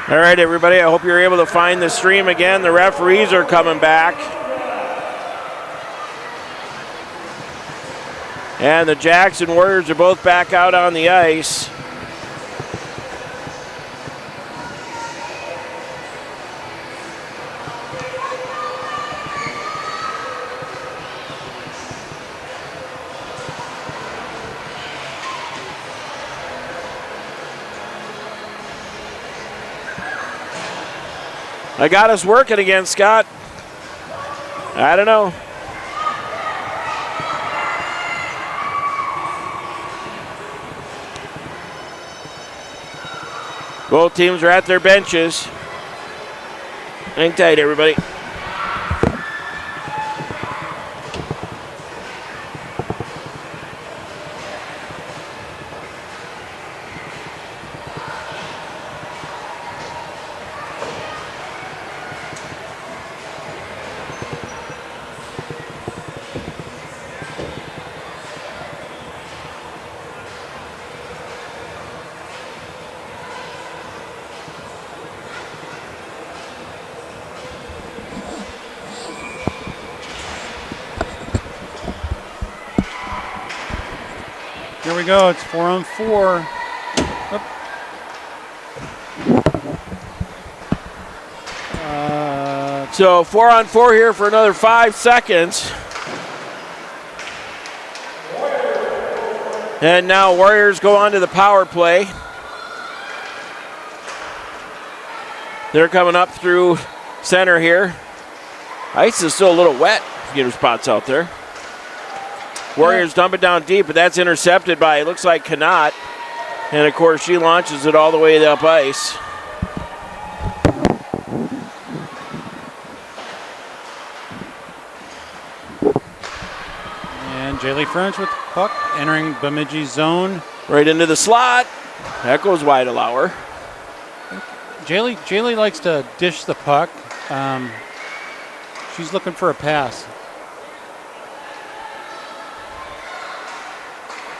All right, everybody, I hope you're able to find the stream again. The referees are coming back. And the Jacks and Warriors are both back out on the ice. I got us working again, Scott. I don't know. Both teams are at their benches. Hang tight, everybody. Here we go, it's 4-on-4. So 4-on-4 here for another 5 seconds. And now Warriors go on to the power play. They're coming up through center here. Ice is still a little wet. Getting spots out there. Warriors dump it down deep, but that's intercepted by, it looks like, Kanat. And, of course, she launches it all the way up ice. And Jaylee French with the puck, entering Bemidji's zone. Right into the slot. That goes wide, Lauer. Jaylee likes to dish the puck. She's looking for a pass.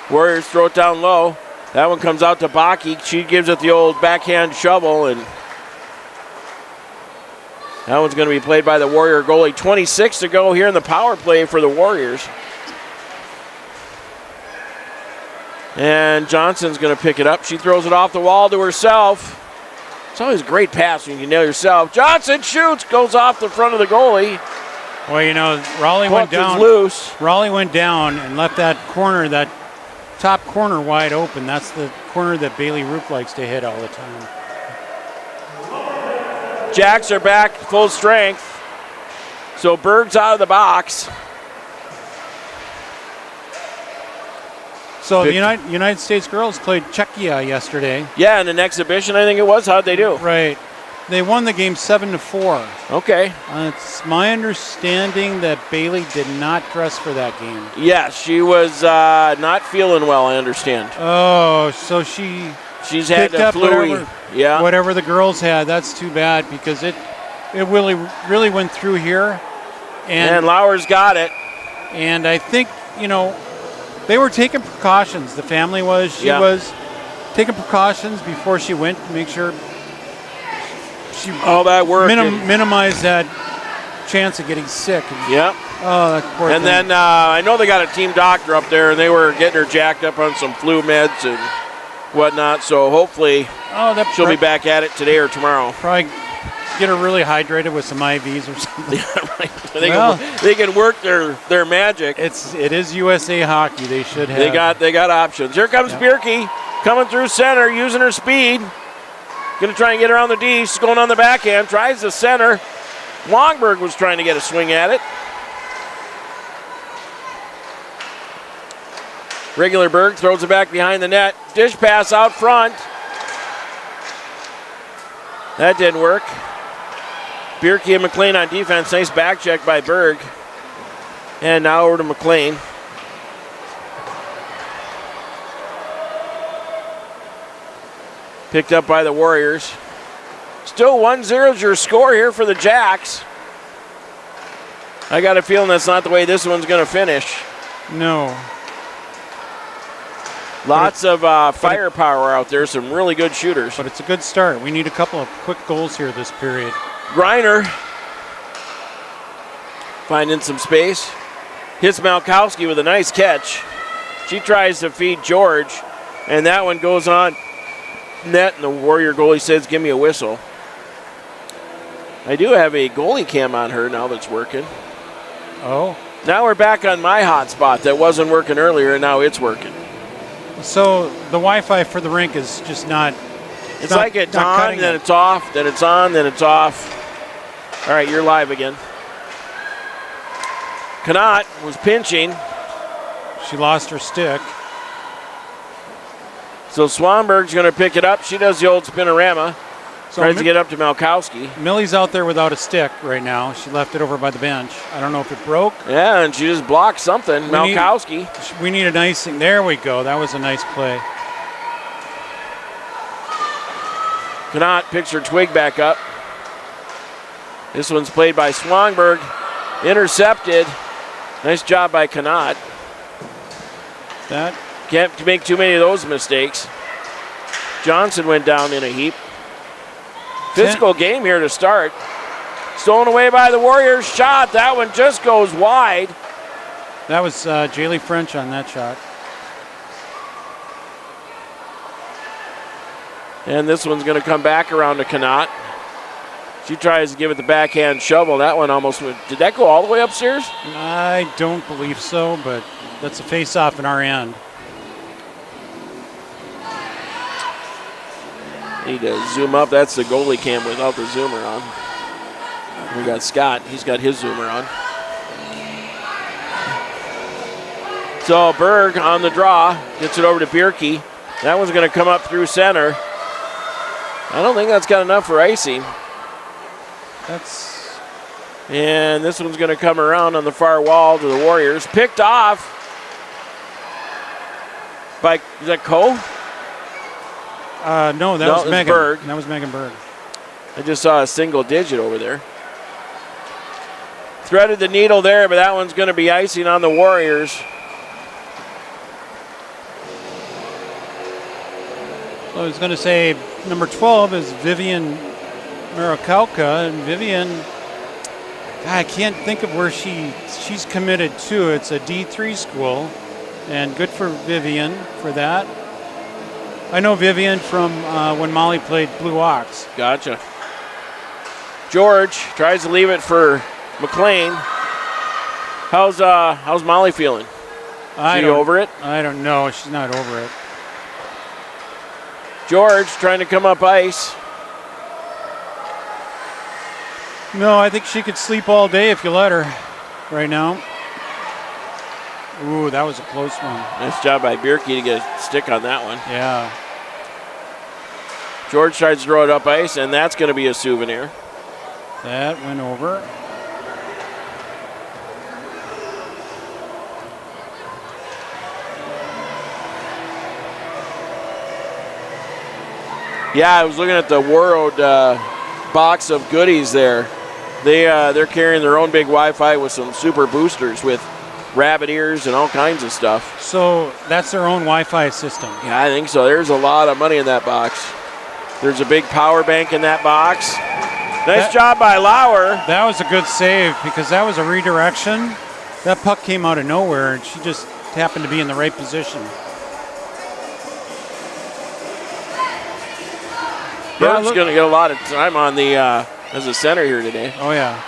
Warriors throw it down low. That one comes out to Baki. She gives it the old backhand shovel, and that one's going to be played by the Warrior goalie. 26 to go here in the power play for the Warriors. And Johnson's going to pick it up. She throws it off the wall to herself. It's always a great pass when you can nail yourself. Johnson shoots, goes off the front of the goalie. Well, you know, Raleigh Puck went down. is loose. Raleigh went down and left that corner, that top corner, wide open. That's the corner that Bailey Roop likes to hit all the time. Jacks are back full strength. So Berg's out of the box. So the United States girls played Czechia yesterday. Yeah, in an exhibition, I think it was. How'd they do? Right. They won the game 7-4. Okay. It's my understanding that Bailey did not dress for that game. Yes, she was not feeling well, I understand. Oh, so she's had a flu. Yeah. Whatever the girls had. That's too bad because it really went through here. And Lauer's got it. And I think, they were taking precautions. The family was. She was taking precautions before she went to make sure she all that work minimize that chance of getting sick. Yeah. Oh, that poor thing. And then I know they got a team doctor up there, and they were getting her jacked up on some flu meds and whatnot. So hopefully she'll be back at it today or tomorrow. Probably get her really hydrated with some IVs or something. Yeah, right. They can work their magic. It is USA hockey. They should have. They got options. Here comes Bierke coming through center, using her speed. Going to try and get around the D. She's going on the backhand. Tries the center. Longberg was trying to get a swing at it. Regular Berg throws it back behind the net. Dish pass out front. That didn't work. Bierke and McLean on defense. Nice back check by Berg. And now over to McLean. Picked up by the Warriors. Still 1-0 is your score here for the Jacks. I got a feeling that's not the way this one's going to finish. No. Lots of firepower out there, some really good shooters. But it's a good start. We need a couple of quick goals here this period. Griner finding some space. Hits Malkowski with a nice catch. She tries to feed George, and that one goes on net, and the Warrior goalie says, give me a whistle. I do have a goalie cam on her now that's working. Oh. Now we're back on my hot spot that wasn't working earlier, and now it's working. So the Wi-Fi for the rink is just not. It's like it's on, then it's off, then it's on, then it's off. All right, you're live again. Connaught was pinching. She lost her stick. So Swanberg's going to pick it up. She does the old spinorama. So tries to get up to Malkowski. Millie's out there without a stick right now. She left it over by the bench. I don't know if it broke. Yeah, and she just blocked something. Malkowski. We need an icing. There we go. That was a nice play. Connaught picks her twig back up. This one's played by Swanberg. Intercepted. Nice job by Connaught. That can't make too many of those mistakes. Johnson went down in a heap. Physical game here to start. Stolen away by the Warriors. Shot. That one just goes wide. That was Jaylee French on that shot. And this one's going to come back around to Connaught. She tries to give it the backhand shovel. That one almost went. Did that go all the way upstairs? I don't believe so, but that's a face-off in our end. Need to zoom up. That's the goalie cam without the zoomer on. We got Scott. He's got his zoomer on. So Berg on the draw. Gets it over to Bierke. That one's going to come up through center. I don't think that's got enough for icing. And this one's going to come around on the far wall to the Warriors. Picked off by, is that Cole? No, that was Megan. Berg. That was Megan Berg. I just saw a single digit over there. Threaded the needle there, but that one's going to be icing on the Warriors. I was going to say number 12 is Vivian Marikauka, and Vivian, I can't think of where she's committed to. It's a D3 school, and good for Vivian for that. I know Vivian from when Molly played Blue Ox. Gotcha. George tries to leave it for McLean. How's Molly feeling? Is she over it? I don't know. She's not over it. George trying to come up ice. No, I think she could sleep all day if you let her right now. Ooh, that was a close one. Nice job by Bierke to get a stick on that one. Yeah. George tries to throw it up ice, and that's going to be a souvenir. That went over. Yeah, I was looking at the World box of goodies there. They're carrying their own big Wi-Fi with some super boosters with rabbit ears and all kinds of stuff. So that's their own Wi-Fi system. Yeah, I think so. There's a lot of money in that box. There's a big power bank in that box. Nice job by Lauer. That was a good save because that was a redirection. That puck came out of nowhere, and she just happened to be in the right position. Berg's going to get a lot of time on the as a center here today. Oh, yeah.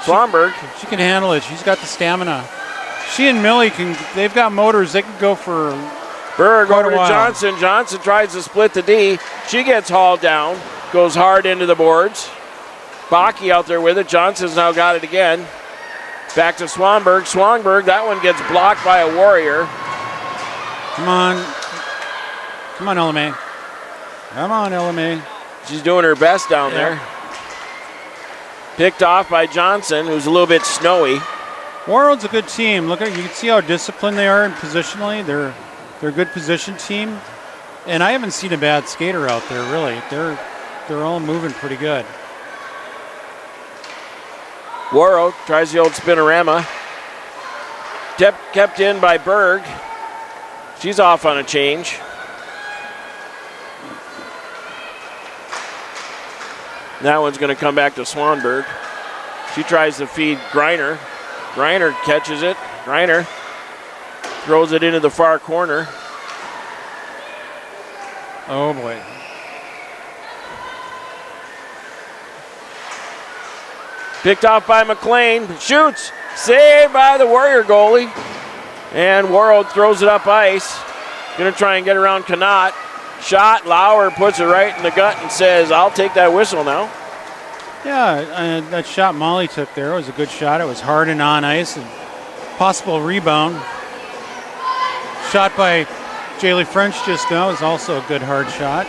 Swanberg. She can handle it. She's got the stamina. She and Millie they've got motors. They can go for Berg quite over a while. to Johnson. Johnson tries to split the D. She gets hauled down. Goes hard into the boards. Baki out there with it. Johnson's now got it again. Back to Swanberg. Swanberg, that one gets blocked by a Warrior. Come on. Come on, LMA. Come on, LMA. She's doing her best down there. Picked off by Johnson, who's a little bit snowy. Warroad's a good team. Look at you can see how disciplined they are positionally. They're a good position team, and I haven't seen a bad skater out there really. They're all moving pretty good. Warroad tries the old spinorama. Kept in by Berg. She's off on a change. That one's going to come back to Swanberg. She tries to feed Greiner. Greiner catches it. Greiner throws it into the far corner. Oh, boy. Picked off by McLean. Shoots. Saved by the Warrior goalie. And Warroad throws it up ice. Going to try and get around Connaught. Shot. Lauer puts it right in the gut and says, I'll take that whistle now. Yeah, that shot Molly took there was a good shot. It was hard and on ice. And possible rebound. Shot by Jaylee French just now is also a good hard shot.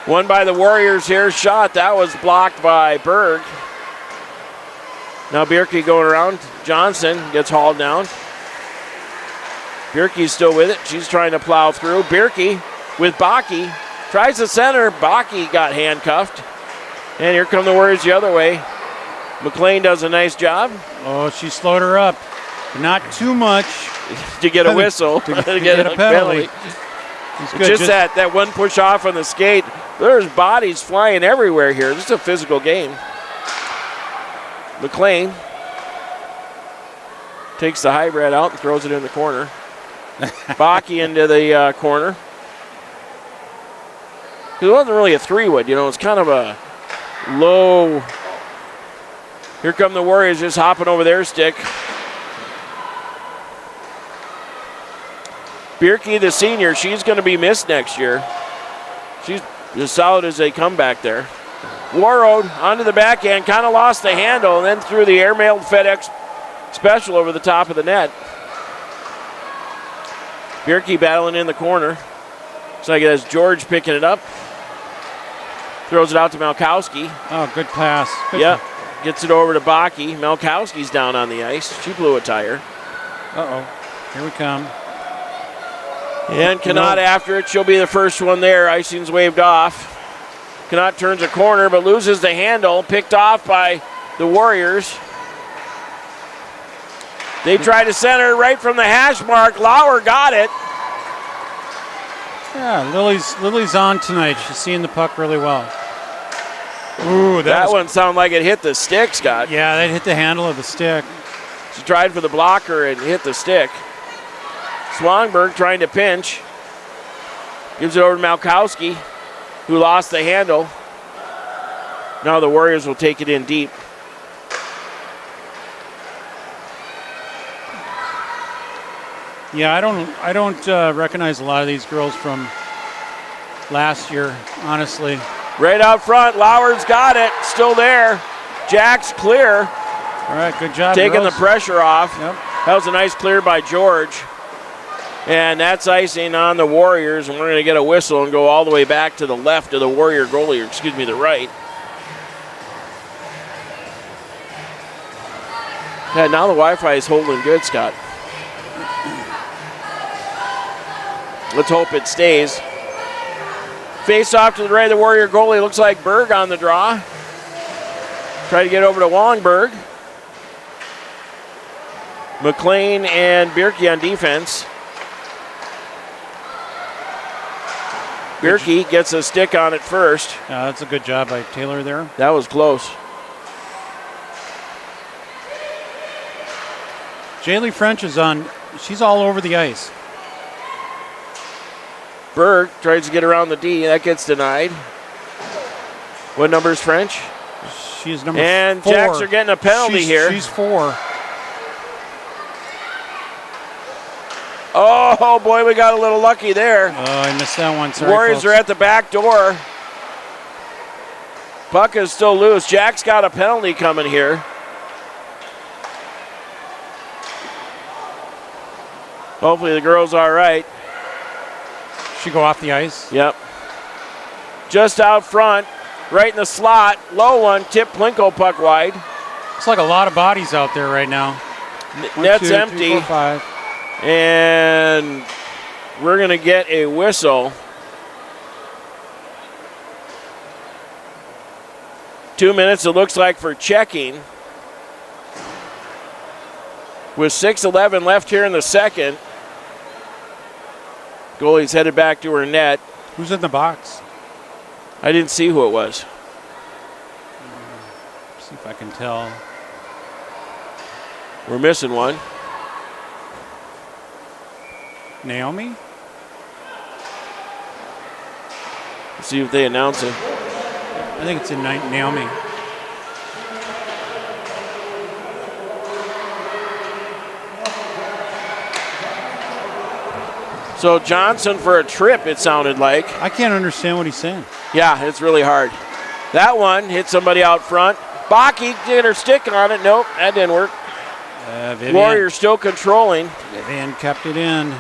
One by the Warriors here. Shot. That was blocked by Berg. Now Bierke going around. Johnson gets hauled down. Bierke's still with it. She's trying to plow through. Bierke with Baki. Tries to center. Baki got handcuffed. And here come the Warriors the other way. McLean does a nice job. Oh, she slowed her up. Not too much. To get a whistle. to get a penalty. Just that one push off on the skate. There's bodies flying everywhere here. This is a physical game. McLean takes the hybrid out and throws it in the corner. Baki into the corner. It wasn't really a three-wood, it's kind of a low. Here come the Warriors just hopping over their stick. Bierke, the senior, she's going to be missed next year. She's as solid as they come back there. Warroad onto the backhand, kind of lost the handle, and then threw the airmailed FedEx special over the top of the net. Bierke battling in the corner. Looks like it has George picking it up. Throws it out to Malkowski. Oh, good pass. Yep. Gets it over to Baki. Malkowski's down on the ice. She blew a tire. Uh-oh. Here we come. And Connaught after it. She'll be the first one there. Icing's waved off. Connaught turns a corner but loses the handle. Picked off by the Warriors. They try to center right from the hash mark. Lauer got it. Yeah, Lily's on tonight. She's seeing the puck really well. Ooh, that one sounded like it hit the stick, Scott. Yeah, that hit the handle of the stick. She tried for the blocker and hit the stick. Swanberg trying to pinch. Gives it over to Malkowski, who lost the handle. Now the Warriors will take it in deep. Yeah, I don't recognize a lot of these girls from last year, honestly. Right out front, Lauer's got it, still there. Jack's clear. All right, good job, taking girls. the pressure off. Yep. That was a nice clear by George. And that's icing on the Warriors, and we're going to get a whistle and go all the way back to the left of the Warrior goalie, or excuse me, the right. Yeah, now the Wi-Fi is holding good, Scott. Let's hope it stays. Face off to the right of the Warrior goalie. Looks like Berg on the draw. Try to get over to Wongberg. McLean and Bierke on defense. Bierke gets a stick on it first. Yeah, that's a good job by Taylor there. That was close. Jaylee French is on. She's all over the ice. Berg tries to get around the D. That gets denied. What number is French? She's number 4. And Jacks are getting a penalty here. She's 4. Oh, boy, we got a little lucky there. Oh, I missed that one. Sorry, Warriors folks. are at the back door. Puck is still loose. Jack's got a penalty coming here. Hopefully the girl's all right. She go off the ice? Yep. Just out front, right in the slot. Low one, tip Plinko puck wide. Looks like a lot of bodies out there right now. Net's 1, 2, empty. 3, 4, 5. And we're going to get a whistle. 2 minutes, it looks like, for checking. With 6:11 left here in the second. Goalie's headed back to her net. Who's in the box? I didn't see who it was. See if I can tell. We're missing one. Naomi? Let's see if they announce it. I think it's in Naomi. So Johnson for a trip, it sounded like. I can't understand what he's saying. Yeah, it's really hard. That one hit somebody out front. Baki did her stick on it. Nope, that didn't work. Warriors still controlling. Vivian kept it in.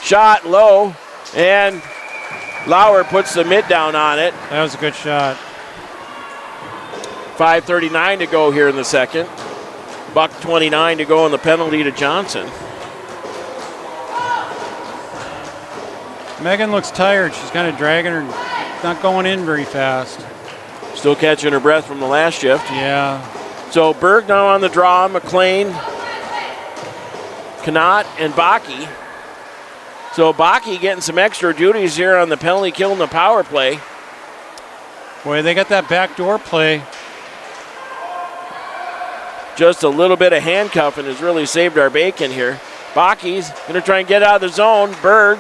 Shot low, and Lauer puts the mid down on it. That was a good shot. 5:39 to go here in the second. $1:29 to go on the penalty to Johnson. Megan looks tired. She's kind of dragging her, not going in very fast. Still catching her breath from the last shift. Yeah. So Berg now on the draw, McLean, Knott, and Baki. So Baki getting some extra duties here on the penalty kill and the power play. Boy, they got that backdoor play. Just a little bit of handcuffing has really saved our bacon here. Baki's going to try and get out of the zone. Berg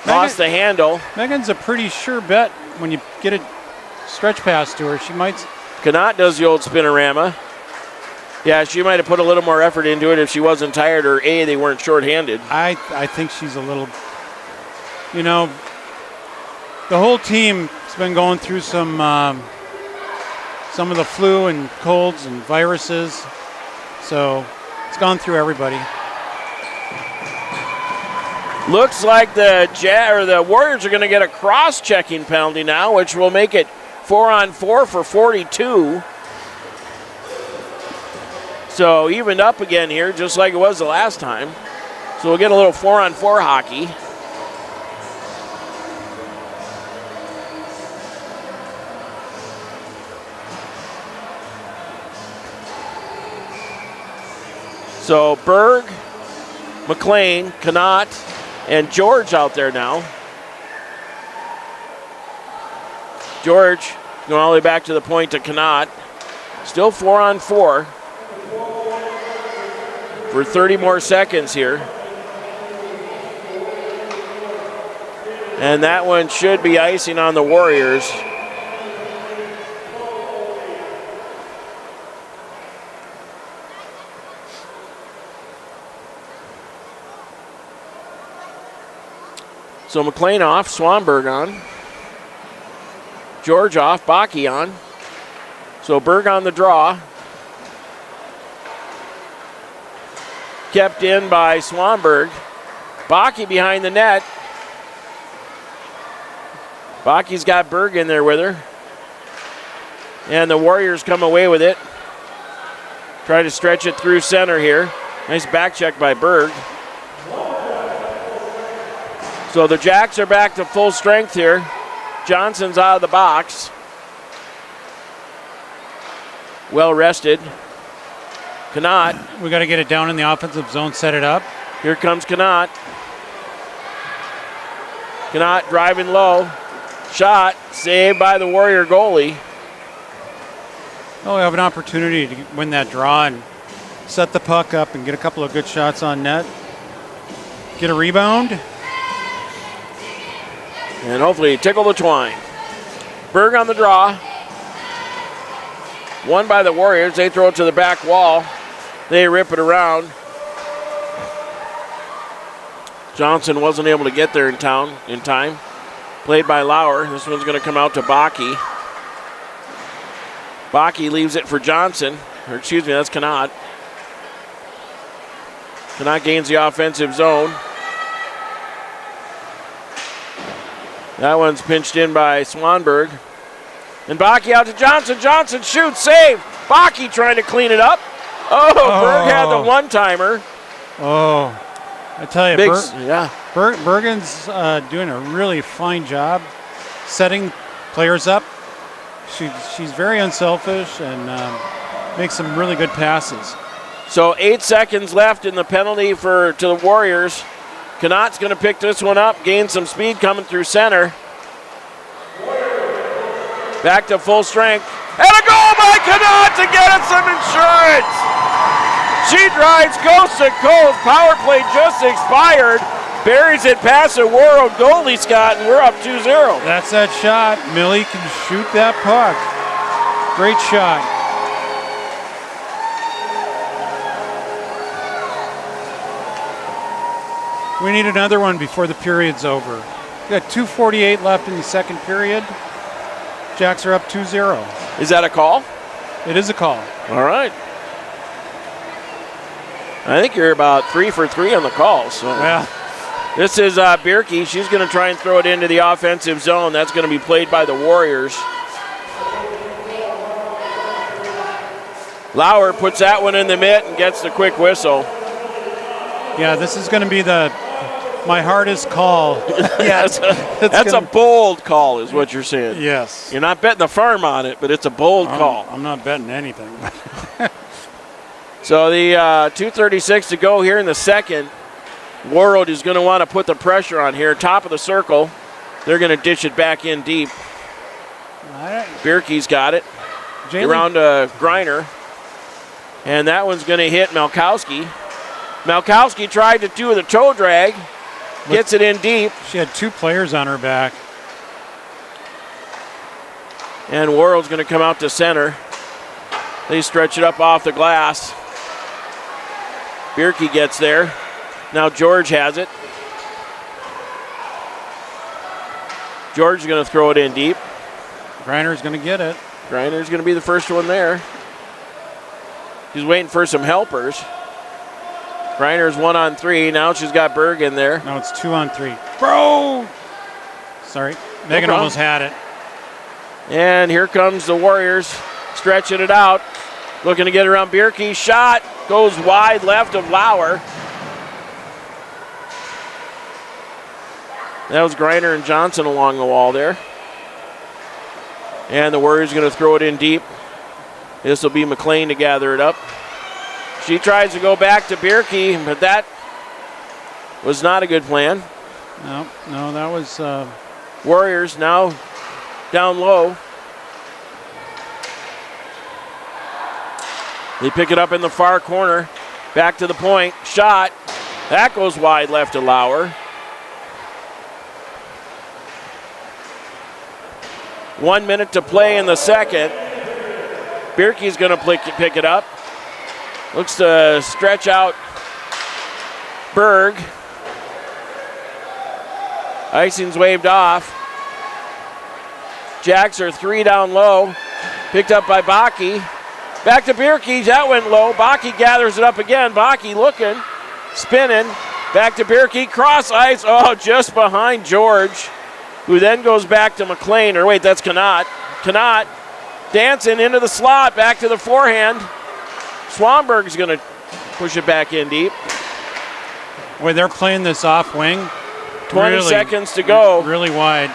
lost the handle. Megan's a pretty sure bet when you get a stretch pass to her. She might. Knott does the old spinorama. Yeah, she might have put a little more effort into it if she wasn't tired or they weren't shorthanded. I think she's a little, the whole team's been going through some of the flu and colds and viruses. So it's gone through everybody. Looks like the Warriors are going to get a cross-checking penalty now, which will make it 4-on-4 for 42. So evened up again here, just like it was the last time. So we'll get a little 4-on-4 hockey. So Berg, McLean, Knott, and George out there now. George going all the way back to the point to Knott. Still 4-on-4 for 30 more seconds here. And that one should be icing on the Warriors. So McLean off, Swanberg on. George off, Baki on. So Berg on the draw. Kept in by Swanberg. Baki behind the net. Baki's got Berg in there with her. And the Warriors come away with it. Try to stretch it through center here. Nice back check by Berg. So the Jacks are back to full strength here. Johnson's out of the box. Well rested. Knott. We got to get it down in the offensive zone, set it up. Here comes Knott. Knott driving low. Shot saved by the Warrior goalie. Oh, we have an opportunity to win that draw and set the puck up and get a couple of good shots on net. Get a rebound. And hopefully tickle the twine. Berg on the draw. Won by the Warriors. They throw it to the back wall. They rip it around. Johnson wasn't able to get there in time. Played by Lauer. This one's going to come out to Baki. Baki leaves it for Johnson. Or excuse me, that's Knott. Knott gains the offensive zone. That one's pinched in by Swanberg. And Baki out to Johnson. Johnson shoots, save. Baki trying to clean it up. Oh, Berg had the one-timer. Oh, I tell you, Bergen's doing a really fine job setting players up. She's very unselfish and makes some really good passes. So 8 seconds left in the penalty to the Warriors. Connaught's going to pick this one up, gain some speed coming through center. Back to full strength. And a goal by Connaught to get it some insurance. She drives coast to coast. Power play just expired. Buries it past the Warroad goalie, Scott, and we're up 2-0. That's that shot. Millie can shoot that puck. Great shot. We need another one before the period's over. We got 2:48 left in the second period. Jacks are up 2-0. Is that a call? It is a call. All right. I think you're about 3 for 3 on the calls. So. Well, This is Bierke. She's going to try and throw it into the offensive zone. That's going to be played by the Warriors. Lauer puts that one in the mitt and gets the quick whistle. yeah, this is going to be my hardest call. That's a bold call is what you're saying. Yes. You're not betting the farm on it, but it's a bold call. I'm not betting anything. So the 2:36 to go here in the second. Warroad is going to want to put the pressure on here. Top of the circle. They're going to dish it back in deep. Bierke's got it. Around Greiner. And that one's going to hit Malkowski. Malkowski tried to do the toe drag. Gets it in deep. She had 2 players on her back. And Warroad's going to come out to center. They stretch it up off the glass. Bierke gets there. Now George has it. George is going to throw it in deep. Greiner's going to get it. Greiner's going to be the first one there. She's waiting for some helpers. Greiner's 1-on-3. Now she's got Berg in there. No, it's 2-on-3. Bro! Sorry. Megan almost had it. And here comes the Warriors stretching it out. Looking to get around Bierke. Shot goes wide left of Lauer. That was Greiner and Johnson along the wall there. And the Warriors going to throw it in deep. This will be McLean to gather it up. She tries to go back to Bierke, but that was not a good plan. No, that was... Warriors now down low. They pick it up in the far corner. Back to the point. Shot. That goes wide left to Lauer. 1 minute to play in the second. Bierke's going to pick it up. Looks to stretch out Berg. Icing's waved off. Jacks are 3 down low. Picked up by Bakke. Back to Bierke. That went low. Bakke gathers it up again. Bakke looking. Spinning. Back to Bierke. Cross ice. Oh, just behind George, who then goes back to McLean. Or wait, that's Connaught. Connaught dancing into the slot. Back to the forehand. Swanberg's going to push it back in deep. Boy, they're playing this off wing. 20 seconds to go. Really wide.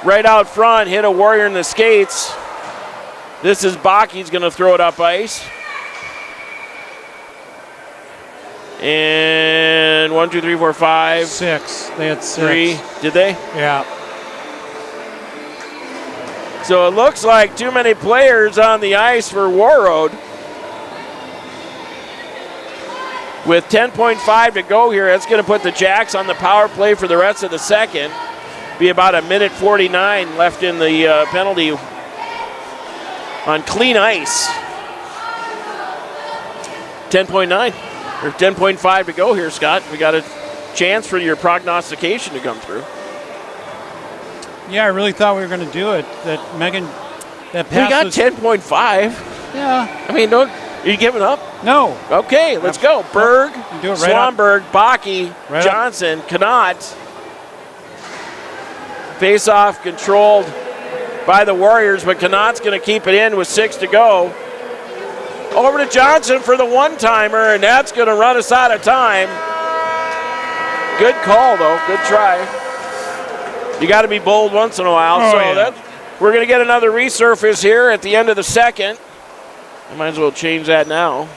Right out front, hit a Warrior in the skates. This is Bakke's going to throw it up ice. And 1, 2, 3, 4, 5. 6. They had 6. 3. Did they? Yeah. So it looks like too many players on the ice for Warroad. With 10.5 to go here, that's going to put the Jacks on the power play for the rest of the second. Be about 1:49 left in the penalty on clean ice. 10.9 or 10.5 to go here, Scott. We got a chance for your prognostication to come through. Yeah, I really thought we were going to do it. That Megan, that pass we got was, 10.5. Yeah. I mean, are you giving up? No. Okay, let's go. Berg, do it right Swanberg, Bakke, Right Johnson, Connaught. Face-off controlled by the Warriors, but Connaught's going to keep it in with 6 to go. Over to Johnson for the one-timer, and that's going to run us out of time. Good call, though. Good try. You got to be bold once in a while. Yeah. We're going to get another resurface here at the end of the second. I might as well change that now.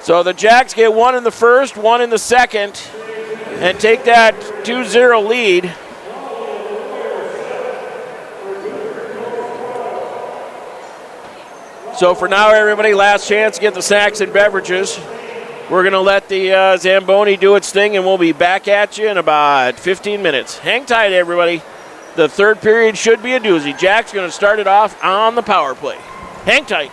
So the Jacks get one in the first, one in the second, and take that 2-0 lead. So for now, everybody, last chance to get the snacks and beverages. We're going to let the Zamboni do its thing, and we'll be back at you in about 15 minutes. Hang tight, everybody. The third period should be a doozy. Jack's going to start it off on the power play. Hang tight.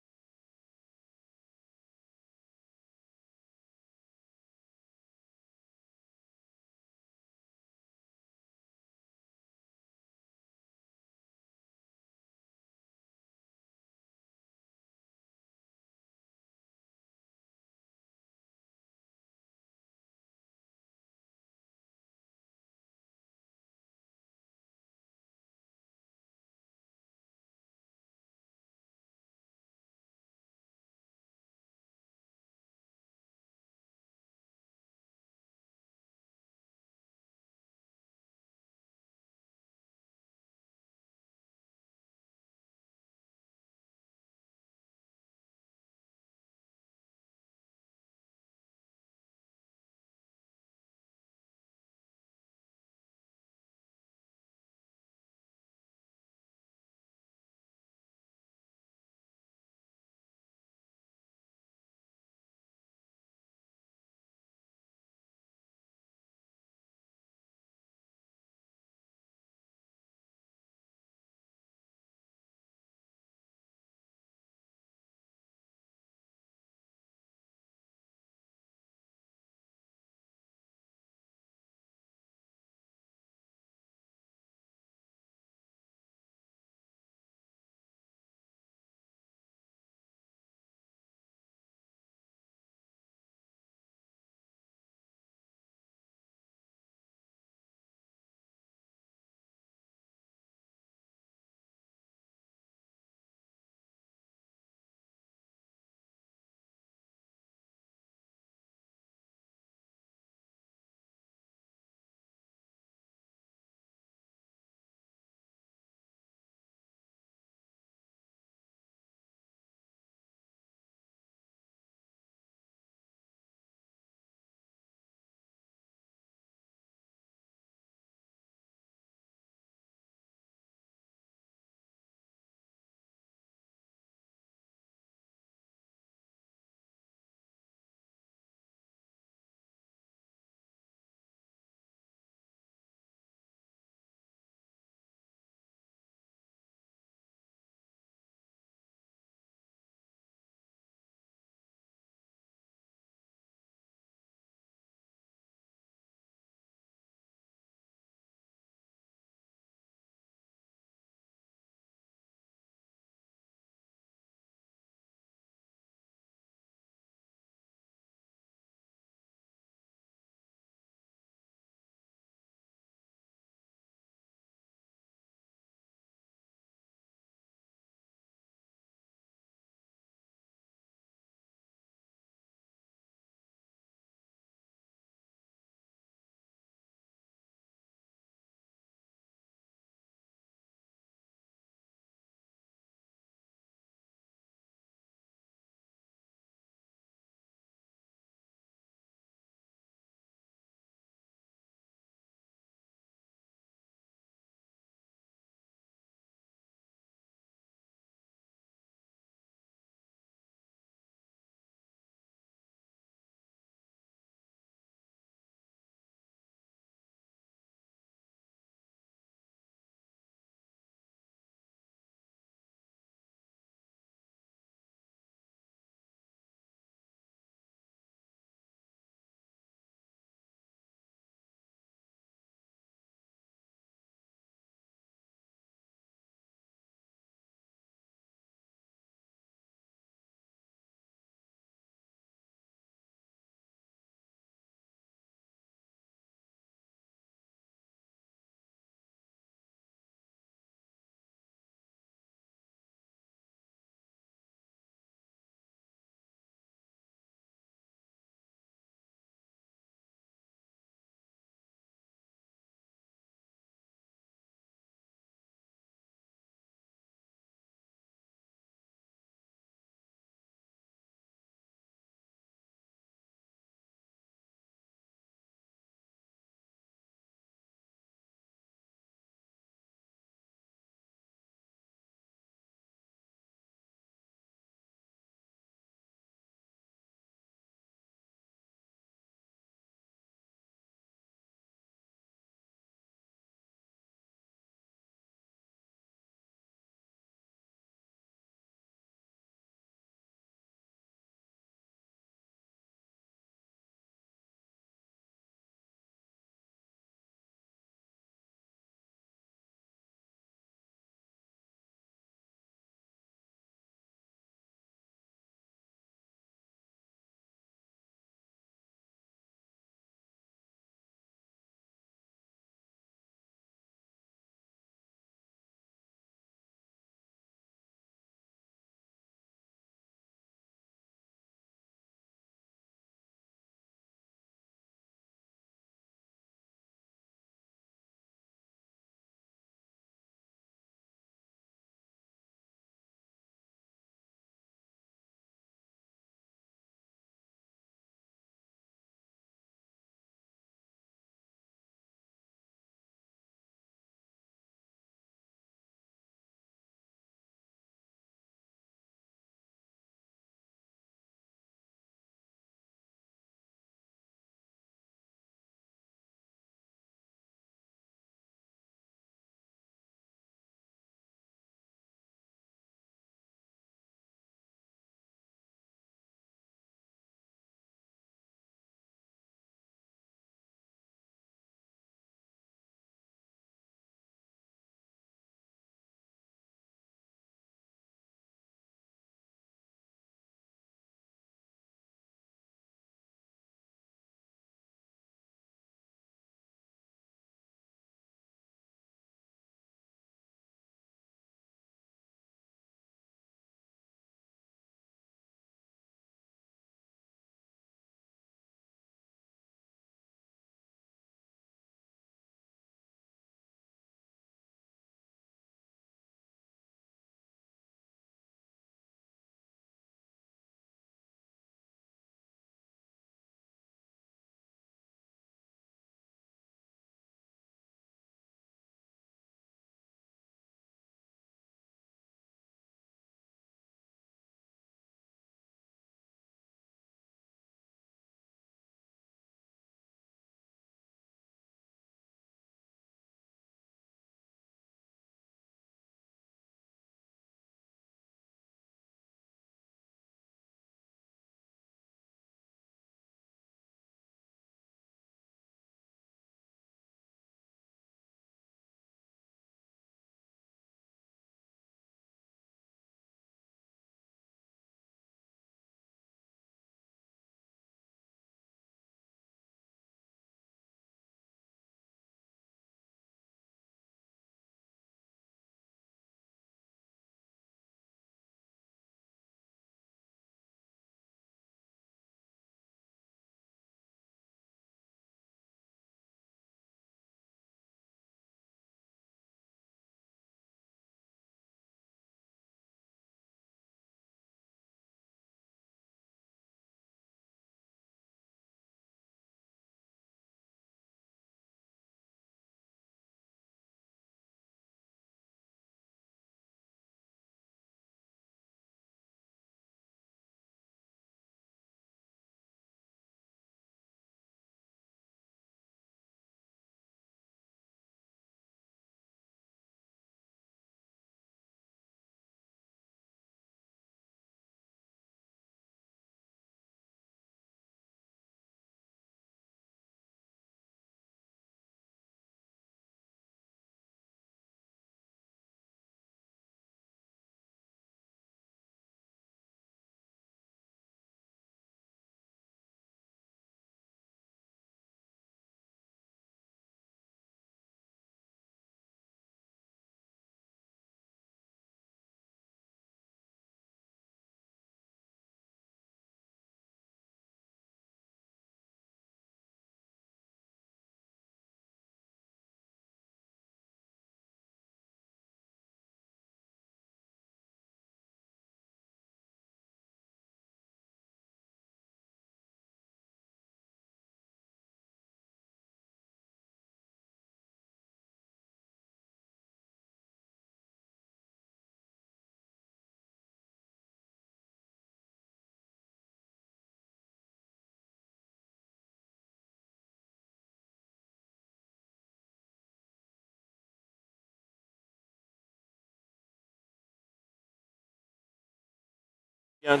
All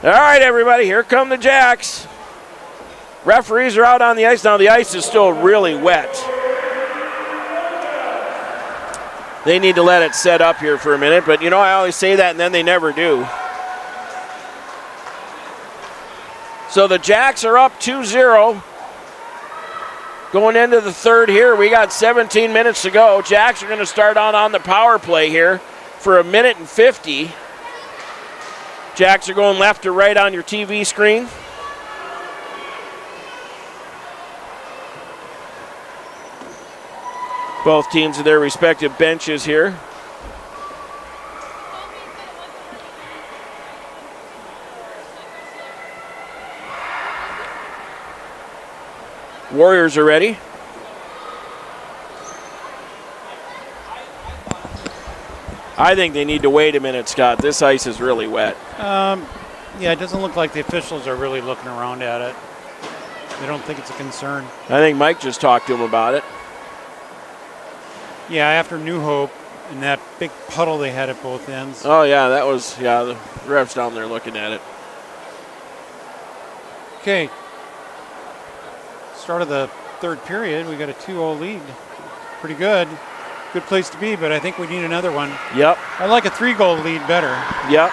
right, everybody, here come the Jacks. Referees are out on the ice now. The ice is still really wet. They need to let it set up here for a minute, but I always say that and then they never do. So the Jacks are up 2-0. Going into the third here, we got 17 minutes to go. Jacks are going to start on the power play here for 1 minute and 50. Jacks are going left to right on your TV screen. Both teams at their respective benches here. Warriors are ready. I think they need to wait a minute, Scott. This ice is really wet. Yeah, it doesn't look like the officials are really looking around at it. They don't think it's a concern. I think Mike just talked to him about it. Yeah, after New Hope and that big puddle they had at both ends. Oh, yeah, the ref's down there looking at it. Okay. Start of the third period, we got a 2-0 lead. Pretty good. Good place to be, but I think we need another one. Yep. I like a 3-goal lead better. Yep.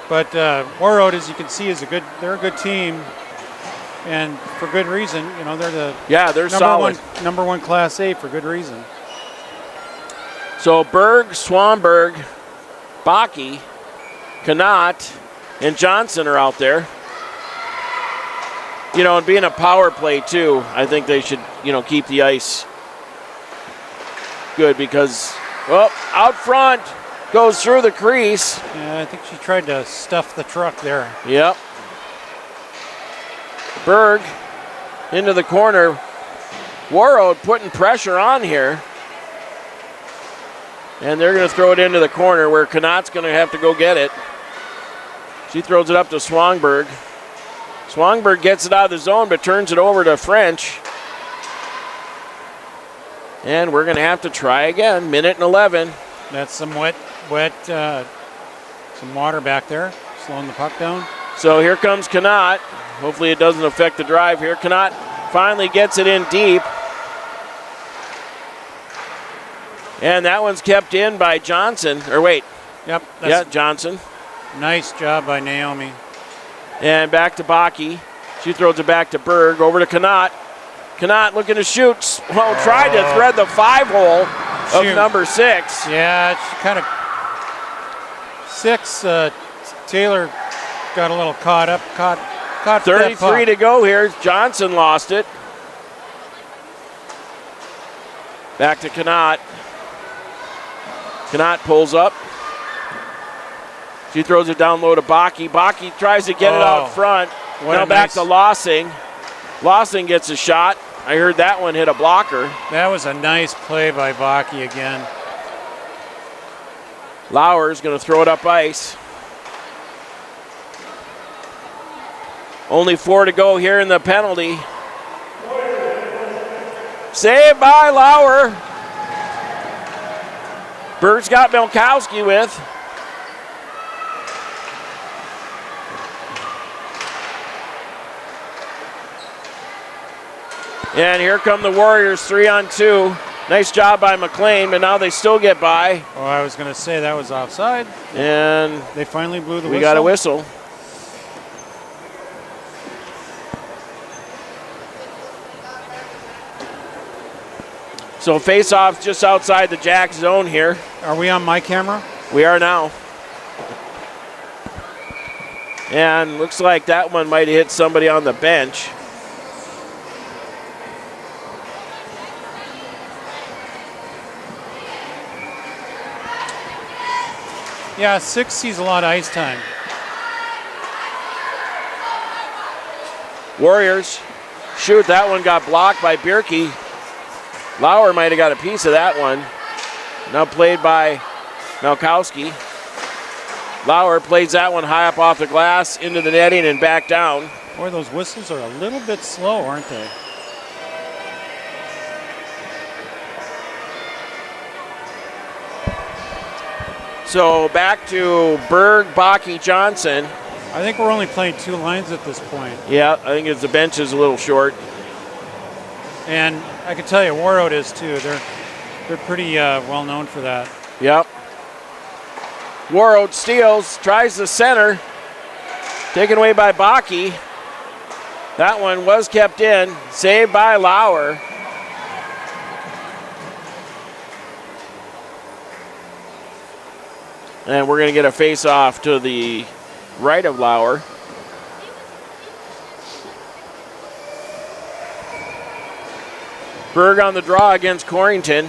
But Warroad, as you can see, they're a good team, and for good reason. You know, they're solid. Number one Class A for good reason. So Berg, Swanberg, Baki, Kanat, and Johnson are out there. You know, and being a power play too, I think they should, keep the ice good because, out front goes through the crease. Yeah, I think she tried to stuff the truck there. Yep. Berg into the corner. Warroad putting pressure on here. And they're going to throw it into the corner where Kanat's going to have to go get it. She throws it up to Swanberg. Swanberg gets it out of the zone but turns it over to French. And we're going to have to try again. Minute and 11. That's some wet, some water back there, slowing the puck down. So here comes Kanat. Hopefully it doesn't affect the drive here. Kanat finally gets it in deep. And that one's kept in by Johnson. Yep. Johnson. Nice job by Naomi. And back to Baki. She throws it back to Berg. Over to Kanat. Kanat looking to shoot. Tried to thread the 5-hole of number 6. Yeah, she kind of 6. Taylor got a little caught up. Caught 33 to go here. Johnson lost it. Back to Kanat. Kanat pulls up. She throws it down low to Baki. Baki tries to get it out front. Now back to Lossing. Lossing gets a shot. I heard that one hit a blocker. That was a nice play by Baki again. Lauer's going to throw it up ice. Only 4 to go here in the penalty. Saved by Lauer. Berg's got Milkowski with. And here come the Warriors 3-on-2. Nice job by McLean, but now they still get by. Oh, I was going to say that was offside. And they finally blew the whistle. We got a whistle. So face-off just outside the Jack zone here. Are we on my camera? We are now. And looks like that one might have hit somebody on the bench. Yeah, 6 sees a lot of ice time. Warriors shoot. That one got blocked by Bierke. Lauer might have got a piece of that one. Now played by Milkowski. Lauer plays that one high up off the glass into the netting and back down. Boy, those whistles are a little bit slow, aren't they? So back to Berg, Baki, Johnson. I think we're only playing 2 lines at this point. Yeah, I think the bench is a little short. And I can tell you, Warroad is too. They're pretty well known for that. Yep. Warroad steals, tries the center. Taken away by Baki. That one was kept in. Saved by Lauer. And we're going to get a face-off to the right of Lauer. Berg on the draw against Corrington.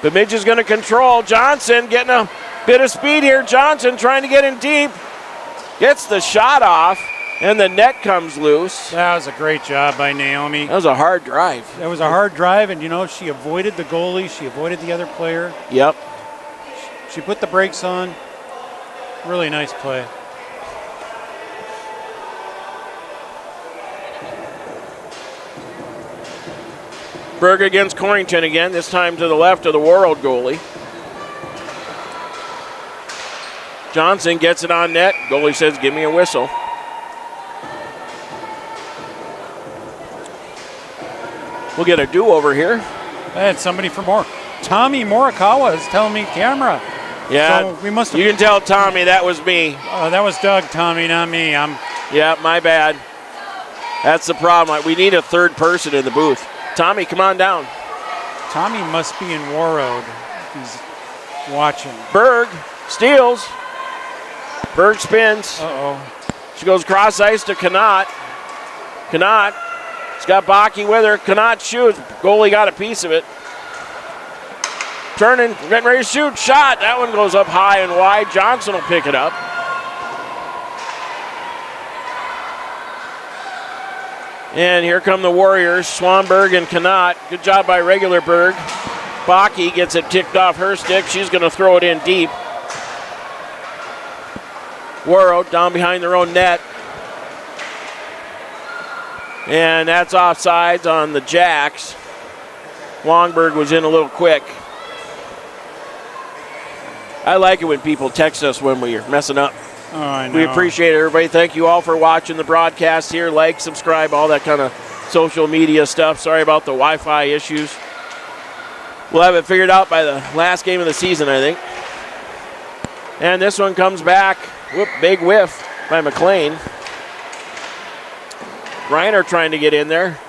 Bemidji is going to control. Johnson getting a bit of speed here. Johnson trying to get in deep. Gets the shot off, and the net comes loose. That was a great job by Naomi. That was a hard drive. That was a hard drive, and, you know, she avoided the goalie. She avoided the other player. Yep. She put the brakes on. Really nice play. Berg against Corrington again, this time to the left of the Warroad goalie. Johnson gets it on net. Goalie says, give me a whistle. We'll get a do-over here. I had somebody for more. Tommy Morikawa is telling me camera. Yeah, so we must have, you can tell Tommy that was me. That was Doug, Tommy, not me. Yeah, my bad. That's the problem. We need a third person in the booth. Tommy, come on down. Tommy must be in Warroad. He's watching. Berg steals. Berg spins. Uh-oh. She goes cross ice to Connaught. Connaught. She's got Baki with her. Connaught shoots. Goalie got a piece of it. Turning, getting ready to shoot. Shot. That one goes up high and wide. Johnson will pick it up. And here come the Warriors, Swanberg and Connaught. Good job by regular Berg. Baki gets it ticked off her stick. She's going to throw it in deep. Warroad down behind their own net. And that's offsides on the Jacks. Longberg was in a little quick. I like it when people text us when we're messing up. Oh, I know. We appreciate it, everybody. Thank you all for watching the broadcast here. Like, subscribe, all that kind of social media stuff. Sorry about the Wi-Fi issues. We'll have it figured out by the last game of the season, I think. And this one comes back. Whoop, big whiff by McLean. Reiner trying to get in there.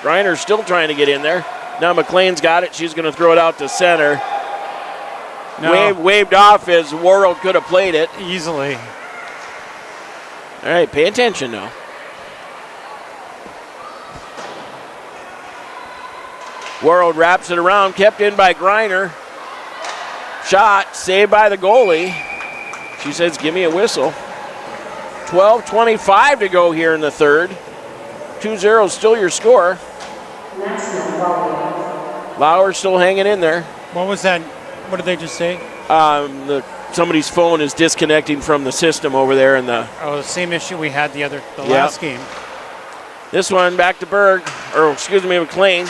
Reiner's still trying to get in there. Now McLean's got it. She's going to throw it out to center. No. Waved off as Warroad could have played it. Easily. All right, pay attention now. Warroad wraps it around, kept in by Greiner. Shot, saved by the goalie. She says, give me a whistle. 12:25 to go here in the third. 2-0 still your score. Lauer still hanging in there. What was that? What did they just say? Somebody's phone is disconnecting from the system over there in the. Oh, the same issue we had the last game. This one back to Berg, or excuse me, McLean,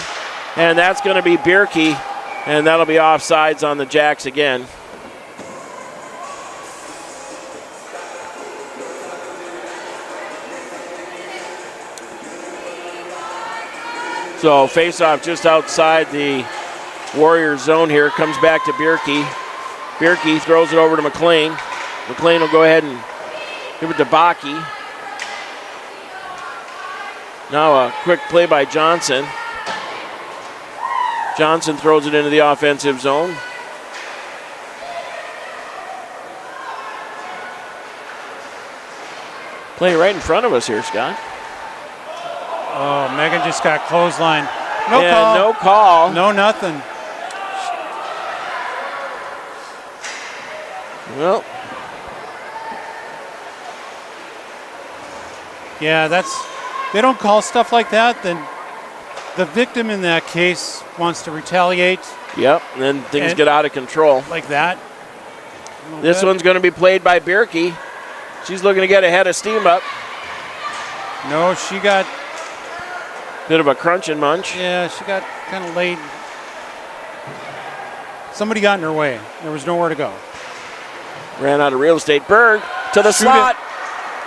and that's going to be Bierke, and that'll be offsides on the Jacks again. So face-off just outside the Warriors zone here. Comes back to Bierke. Bierke throws it over to McLean. McLean will go ahead and give it to Baki. Now a quick play by Johnson. Johnson throws it into the offensive zone. Play right in front of us here, Scott. Oh, Megan just got clothesline. No call. No nothing. Well. Yeah, they don't call stuff like that, then the victim in that case wants to retaliate. Yep, and then things get out of control. Like that. This one's going to be played by Bierke. She's looking to get ahead of steam up. No, she got Bit of a crunch and munch. Yeah, she got kind of late. Somebody got in her way. There was nowhere to go. Ran out of real estate. Berg to the Shoot slot.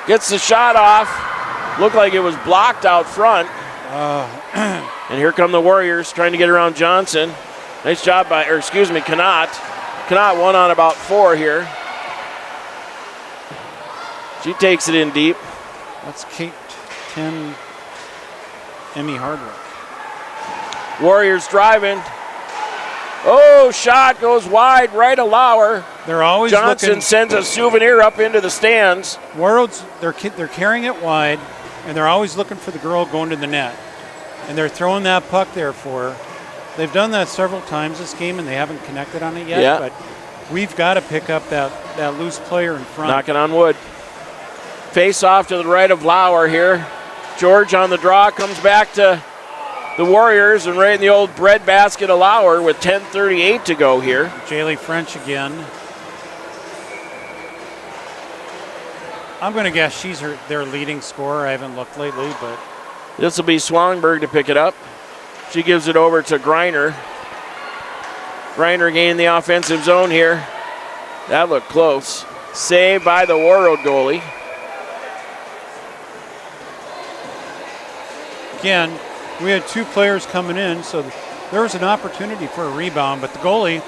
Gets the shot off. Looked like it was blocked out front. And here come the Warriors trying to get around Johnson. Nice job by, Connaught. Connaught won on about 4 here. She takes it in deep. That's Kate 10, Emmy Hardwick. Warriors driving. Oh, shot goes wide, right of Lauer. They're always Johnson looking. sends a souvenir up into the stands. Warroads, they're carrying it wide, and they're always looking for the girl going to the net. And they're throwing that puck there for her. They've done that several times this game, and they haven't connected on it yet. Yeah. But we've got to pick up that loose player in front. Knocking on wood. Face off to the right of Lauer here. George on the draw, comes back to the Warriors, and right in the old breadbasket of Lauer with 10:38 to go here. Jaylee French again. I'm going to guess she's their leading scorer. I haven't looked lately, but This will be Swangberg to pick it up. She gives it over to Greiner. Greiner gaining the offensive zone here. That looked close. Saved by the Warroad goalie. again, we had 2 players coming in, so there was an opportunity for a rebound, but the goalie,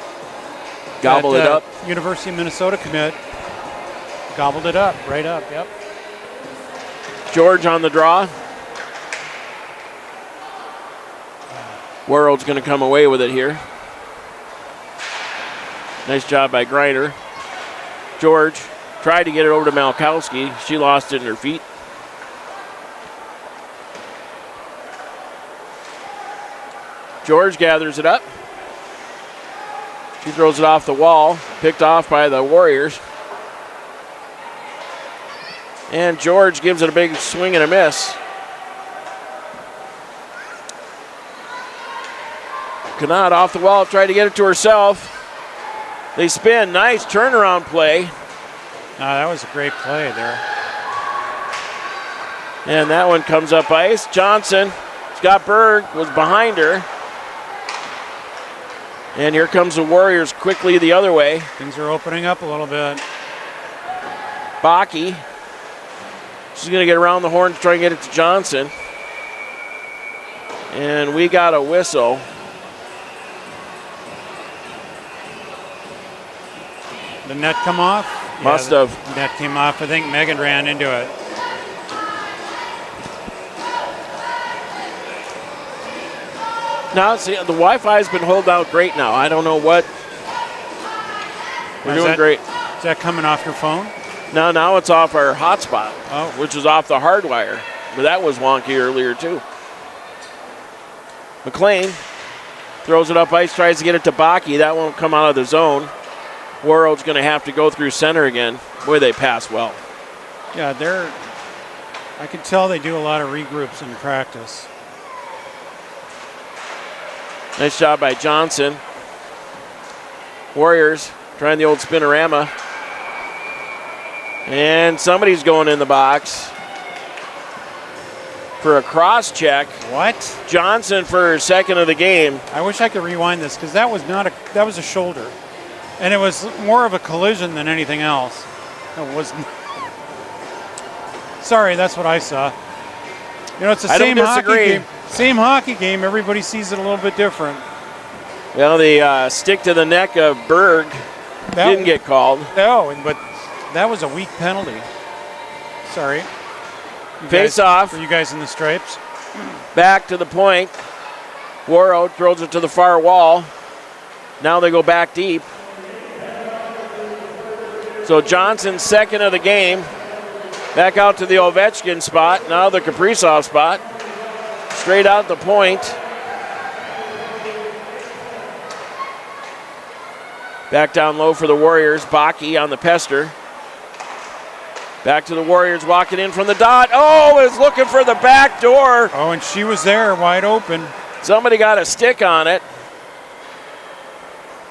Gobbled it up. University of Minnesota commit, gobbled it up, right up, yep. George on the draw. Warroad's going to come away with it here. Nice job by Greiner. George tried to get it over to Malkowski. She lost it in her feet. George gathers it up. She throws it off the wall, picked off by the Warriors. And George gives it a big swing and a miss. Connaught off the wall, tried to get it to herself. They spin, nice turnaround play. That was a great play there. And that one comes up ice. Johnson, Scott Berg was behind her. And here comes the Warriors quickly the other way. Things are opening up a little bit. Baki. She's going to get around the horn to try and get it to Johnson. And we got a whistle. The net come off? Must The have. net came off. I think Megan ran into it. Now, see, the Wi-Fi's been holding out great now. I don't know what. We're doing great. Is that coming off your phone? Now it's off our hotspot, Oh. which is off the hardwire. But that was wonky earlier, too. McLean throws it up ice, tries to get it to Baki. That won't come out of the zone. Warroad's going to have to go through center again. Boy, they pass well. Yeah, I can tell they do a lot of regroups in practice. Nice job by Johnson. Warriors trying the old spinorama. And somebody's going in the box for a cross check. What? Johnson for her second of the game. I wish I could rewind this because that was a shoulder. And it was more of a collision than anything else. It wasn't. Sorry, that's what I saw. You know, it's the I don't same hockey disagree. game. Same hockey game. Everybody sees it a little bit different. Well, the stick to the neck of Berg didn't get called. No, but that was a weak penalty. Sorry. Face off. For you guys in the stripes. Back to the point. Warroad throws it to the far wall. Now they go back deep. So Johnson's second of the game. Back out to the Ovechkin spot. Now the Kaprizov spot. Straight out the point. Back down low for the Warriors. Baki on the pester. Back to the Warriors walking in from the dot. Oh, is looking for the back door. Oh, and she was there wide open. Somebody got a stick on it.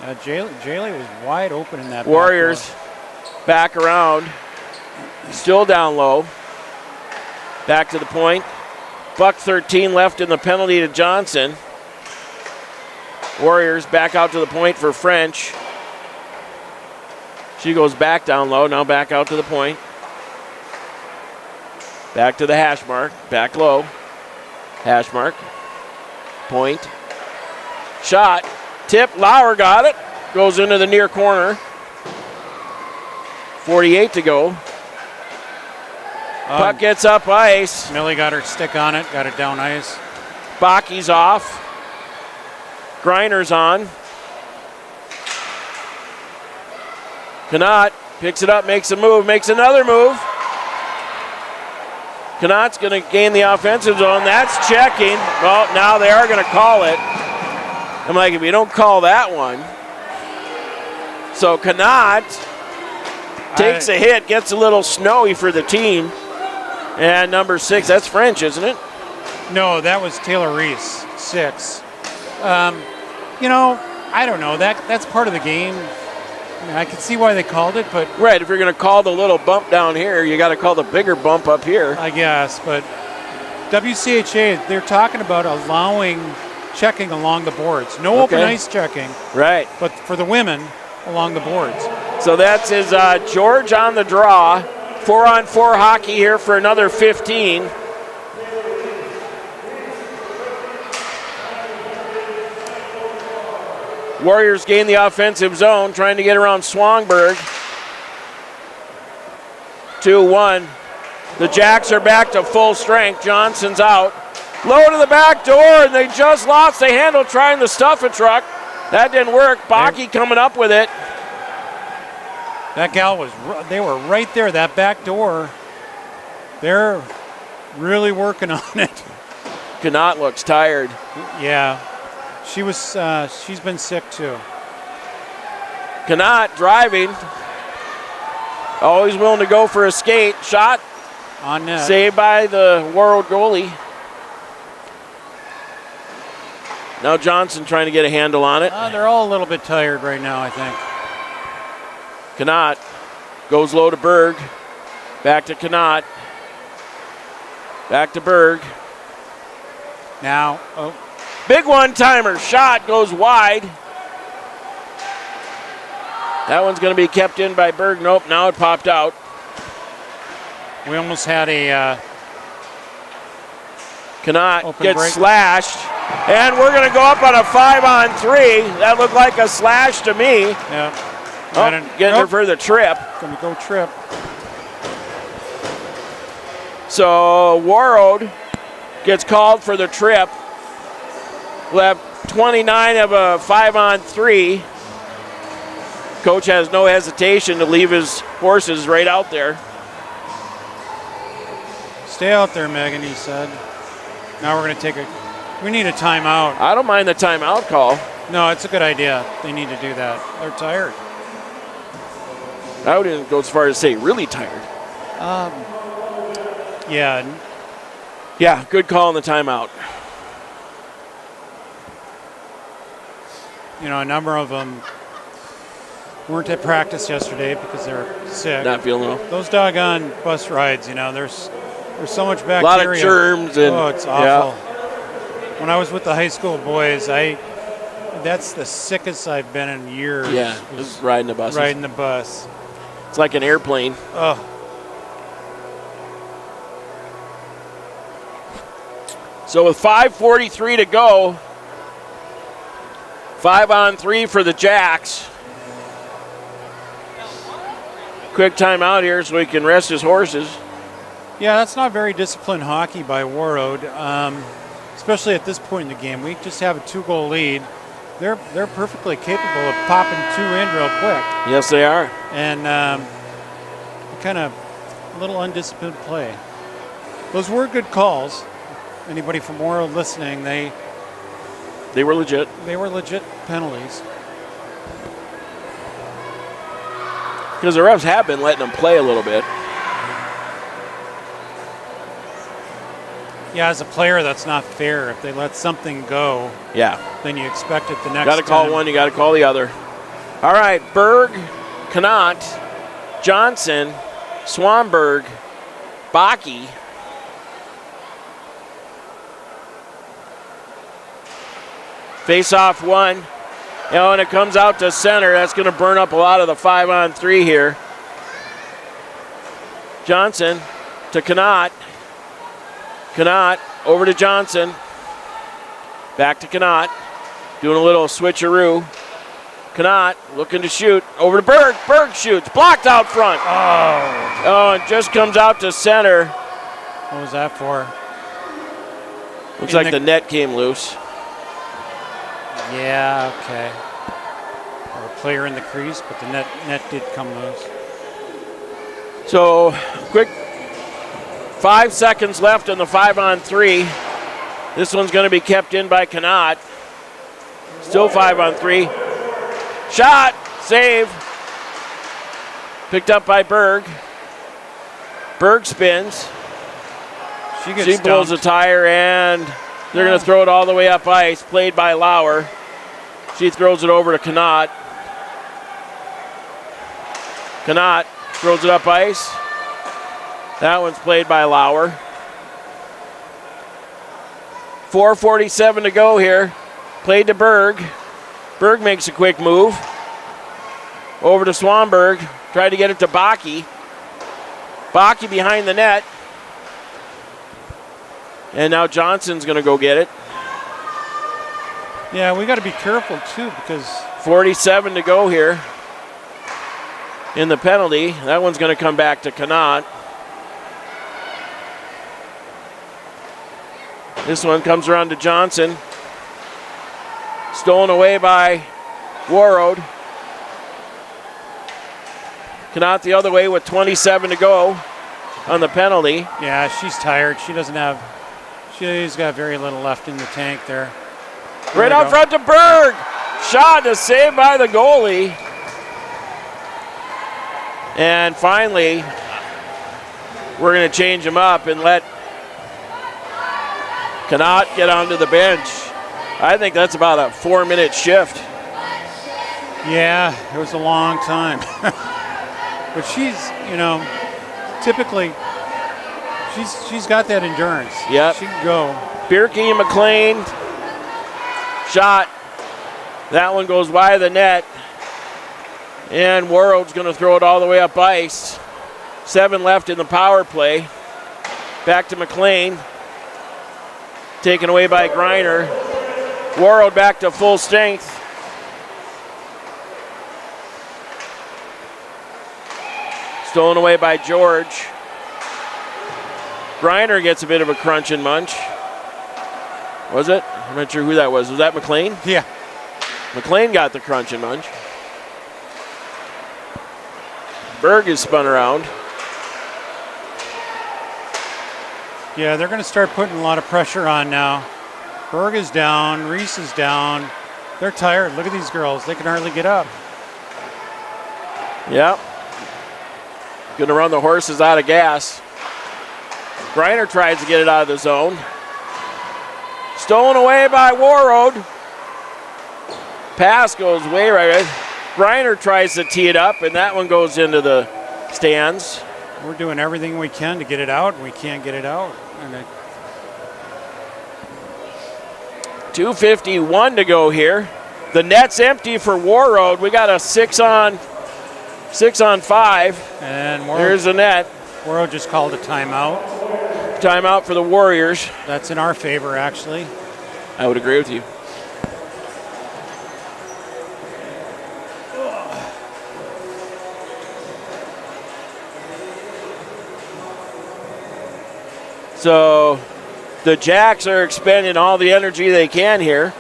Jaylee was wide open in that. Warriors back around. Still down low. Back to the point. 1:13 left in the penalty to Johnson. Warriors back out to the point for French. She goes back down low, now back out to the point. Back to the hash mark, back low. Hash mark, point. Shot, tip, Lauer got it. Goes into the near corner. 48 to go. Puck gets up ice. Millie got her stick on it, got it down ice. Baki's off. Griner's on. Connaught picks it up, makes a move, makes another move. Connaught's going to gain the offensive zone. That's checking. Well, now they are going to call it. I'm like, if you don't call that one. So Connaught takes a hit, gets a little snowy for the team. And number 6, that's French, isn't it? No, that was Taylor Reese, 6. I don't know. That's part of the game. I mean, I can see why they called it, but right, if you're going to call the little bump down here, you got to call the bigger bump up here. I guess, but WCHA, they're talking about allowing checking along the boards. No open ice checking. Right. But for the women, along the boards. So that's his George on the draw. 4-on-4 hockey here for another 15. Warriors gain the offensive zone, trying to get around Swangberg. 2-1. The Jacks are back to full strength. Johnson's out. Low to the back door, and they just lost the handle trying to stuff a truck. That didn't work. Baki coming up with it. That gal they were right there, that back door. They're really working on it. Connaught looks tired. Yeah. She's been sick too. Connaught driving. Always willing to go for a skate. Shot. On net. Saved by the World goalie. Now Johnson trying to get a handle on it. They're all a little bit tired right now, I think. Connaught goes low to Berg. Back to Connaught. Back to Berg. Now, big one-timer. Shot goes wide. That one's going to be kept in by Berg. Nope, now it popped out. We almost had a Connaught gets break. slashed. And we're going to go up on a 5-on-3. That looked like a slash to me. Yeah. Getting her for the trip. Gonna go trip. So Warroad gets called for the trip. We'll have 29 of a 5-on-3. Coach has no hesitation to leave his horses right out there. Stay out there, Megan, he said. Now we're gonna we need a timeout. I don't mind the timeout call. No, it's a good idea. They need to do that. They're tired. I wouldn't go as far as say really tired. Yeah. Yeah, good call on the timeout. A number of them weren't at practice yesterday because they're sick. Not feeling well. Those doggone bus rides, there's so much bacteria. A lot of germs. And, it's awful. Yeah. When I was with the high school boys, that's the sickest I've been in years. Yeah, was riding the bus. Riding the bus. It's like an airplane. Oh. So with 5:43 to go, 5-on-3 for the Jacks. Quick timeout here so he can rest his horses. Yeah, that's not very disciplined hockey by Warroad, especially at this point in the game. We just have a 2-goal lead. They're perfectly capable of popping 2 in real quick. Yes, they are. And kind of a little undisciplined play. Those were good calls. Anybody from Warroad listening, they were legit. They were legit penalties. Because the refs have been letting them play a little bit. Yeah, as a player, that's not fair. If they let something go, then you expect it the next time. Got to call one, you got to call the other. All right, Berg, Connaught, Johnson, Swanberg, Baki. Face off one. And it comes out to center. That's going to burn up a lot of the 5-on-3 here. Johnson to Connaught. Connaught over to Johnson. Back to Connaught. Doing a little switcheroo. Connaught looking to shoot. Over to Berg. Berg shoots. Blocked out front. Oh, and just comes out to center. What was that for? Looks like the net came loose. Yeah, okay. Or a player in the crease, but the net did come loose. So, quick 5 seconds left in the 5-on-3. This one's going to be kept in by Connaught. Still 5-on-3. Shot, save. Picked up by Berg. Berg spins. She blows a tire, and they're going to throw it all the way up ice. Played by Lauer. She throws it over to Connaught. Connaught throws it up ice. That one's played by Lauer. 4:47 to go here. Played to Berg. Berg makes a quick move. Over to Swanberg. Tried to get it to Bakke. Bakke behind the net. And now Johnson's going to go get it. Yeah, we got to be careful too because 47 to go here in the penalty. That one's going to come back to Connaught. This one comes around to Johnson. Stolen away by Warroad. Connaught the other way with 27 to go on the penalty. Yeah, she's tired. She's got very little left in the tank there. Right out front to Berg. Shot to save by the goalie. And finally, we're going to change him up and let Connaught get onto the bench. I think that's about a 4-minute shift. Yeah, it was a long time. But she's, typically, she's got that endurance. Yep. She can go. Bierke, McLean, shot. That one goes by the net. And Warroad's going to throw it all the way up ice. 7 left in the power play. Back to McLean. Taken away by Griner. Warroad back to full strength. Stolen away by George. Griner gets a bit of a crunch and munch. Was it? I'm not sure who that was. Was that McLean? Yeah. McLean got the crunch and munch. Berg is spun around. Yeah, they're going to start putting a lot of pressure on now. Berg is down. Reese is down. They're tired. Look at these girls. They can hardly get up. Yep. Going to run the horses out of gas. Griner tries to get it out of the zone. Stolen away by Warroad. Pass goes way right. Griner tries to tee it up, and that one goes into the stands. We're doing everything we can to get it out, and we can't get it out. And 2:51 to go here. The net's empty for Warroad. We got a 6-on-5. And There's the net. Warroad just called a timeout. Timeout for the Warriors. That's in our favor, actually. I would agree with you. So the Jacks are expending all the energy they can here.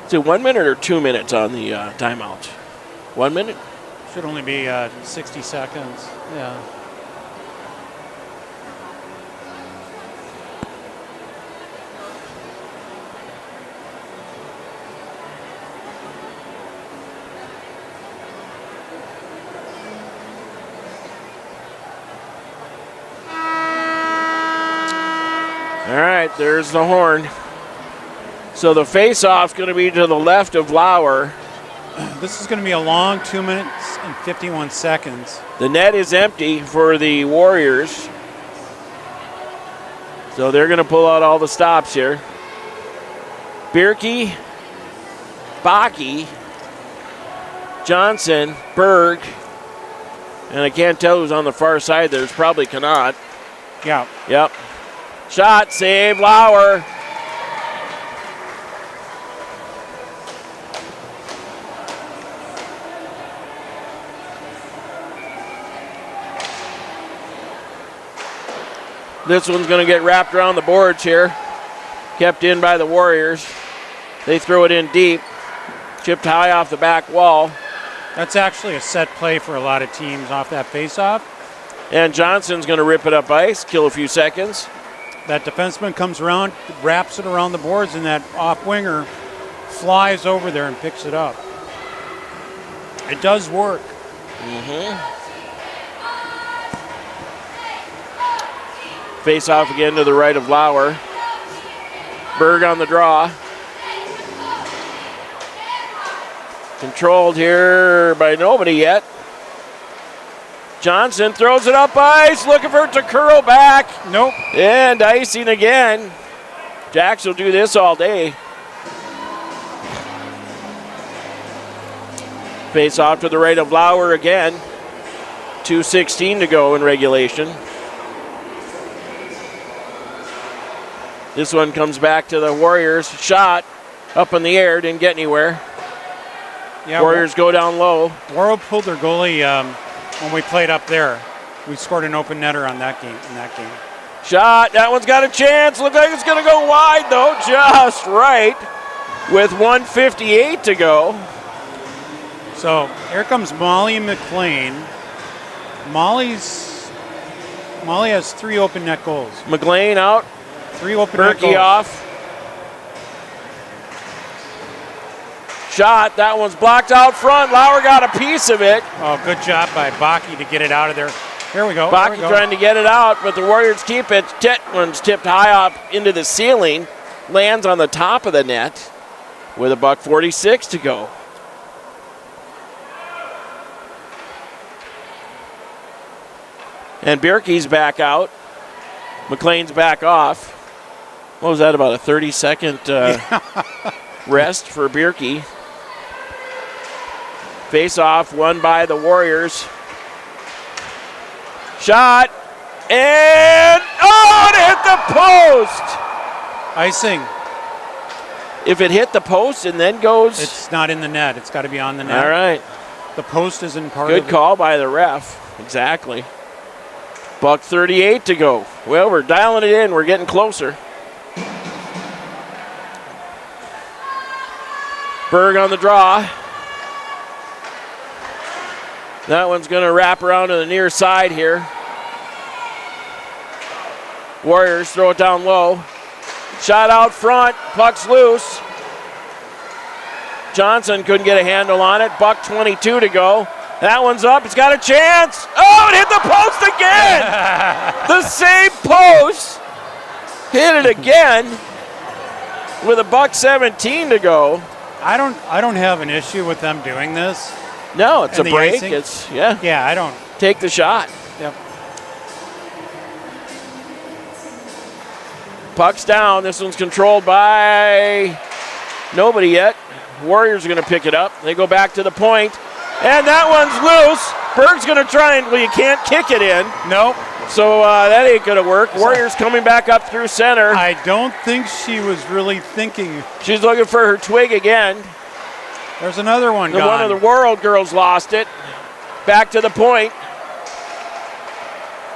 Is it 1 minute or 2 minutes on the timeout? 1 minute? Should only be 60 seconds. Yeah. All right, there's the horn. So the face-off's going to be to the left of Lauer. This is going to be a long 2 minutes and 51 seconds. The net is empty for the Warriors. So they're going to pull out all the stops here. Bierke, Bakke, Johnson, Berg, and I can't tell who's on the far side there. It's probably Connaught. Yeah. Yep. Shot, save, Lauer. This one's going to get wrapped around the boards here. Kept in by the Warriors. They throw it in deep. Chipped high off the back wall. That's actually a set play for a lot of teams off that faceoff. And Johnson's going to rip it up ice, kill a few seconds. That defenseman comes around, wraps it around the boards, and that off-winger flies over there and picks it up. It does work. Face off again to the right of Lauer. Berg on the draw. Controlled here by nobody yet. Johnson throws it up ice, looking for it to curl back. Nope. And icing again. Jacks will do this all day. Face off to the right of Lauer again. 2:16 to go in regulation. This one comes back to the Warriors. Shot up in the air, didn't get anywhere. Yeah, Warriors go down low. Warrior pulled their goalie when we played up there. We scored an open netter on that game. Shot, that one's got a chance. Looks like it's going to go wide though, just right. With 1:58 to go. So here comes Molly McLean. Molly has 3 open net goals. McLean out. 3 open net Bierke goals. off. Shot, that one's blocked out front. Lauer got a piece of it. Oh, good job by Bakke to get it out of there. Here we go. Bakke trying to get it out, but the Warriors keep it. One's tipped high up into the ceiling. Lands on the top of the net with a $1:46 to go. And Bierke's back out. McLean's back off. What was that, about a 30-second rest for Bierke? Face off, won by the Warriors. Shot, and it hit the post! Icing. If it hit the post and then goes... It's not in the net. It's got to be on the net. All right. The post isn't part of it. Good call by the ref. Exactly. $1:38 to go. Well, we're dialing it in. We're getting closer. Berg on the draw. That one's going to wrap around to the near side here. Warriors throw it down low. Shot out front. Puck's loose. Johnson couldn't get a handle on it. $1:22 to go. That one's up. It's got a chance. Oh, it hit the post again. The same post. Hit it again with a $1:17 to go. I don't have an issue with them doing this. No, it's And a the break. icing? It's yeah. Yeah, I don't. Take the shot. Yep. Puck's down. This one's controlled by nobody yet. Warriors are going to pick it up. They go back to the point. And that one's loose. Berg's going to try and, well, you can't kick it in. Nope. So that ain't going to work. Warriors coming back up through center. I don't think she was really thinking. She's looking for her twig again. There's another one gone. One of the World girls lost it. Back to the point.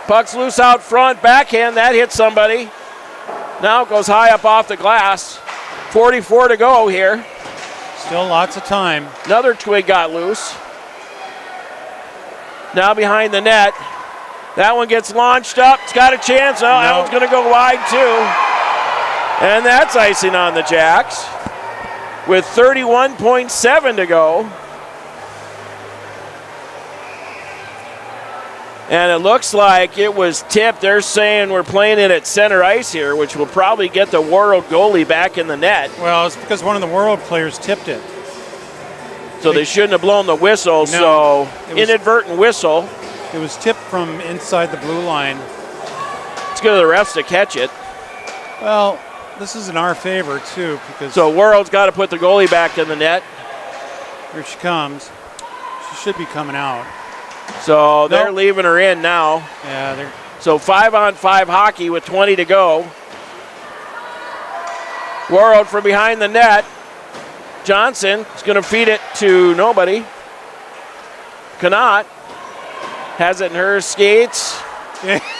Puck's loose out front. Backhand, that hits somebody. Now it goes high up off the glass. 44 to go here. Still lots of time. Another twig got loose. Now behind the net. That one gets launched up. It's got a chance. Oh, that one's going to go wide too. And that's icing on the Jacks with 31.7 to go. And it looks like it was tipped. They're saying we're playing it at center ice here, which will probably get the World goalie back in the net. Well, it's because one of the World players tipped it. So they shouldn't have blown the whistle. No, So inadvertent whistle. It was tipped from inside the blue line. It's good of the refs to catch it. Well, this is in our favor, too, because So World's got to put the goalie back in the net. here she comes. She should be coming out. So they're Nope. leaving her in now. Yeah, they're So 5-on-5 hockey with 20 to go. World from behind the net. Johnson is going to feed it to nobody. Cannot has it in her skates.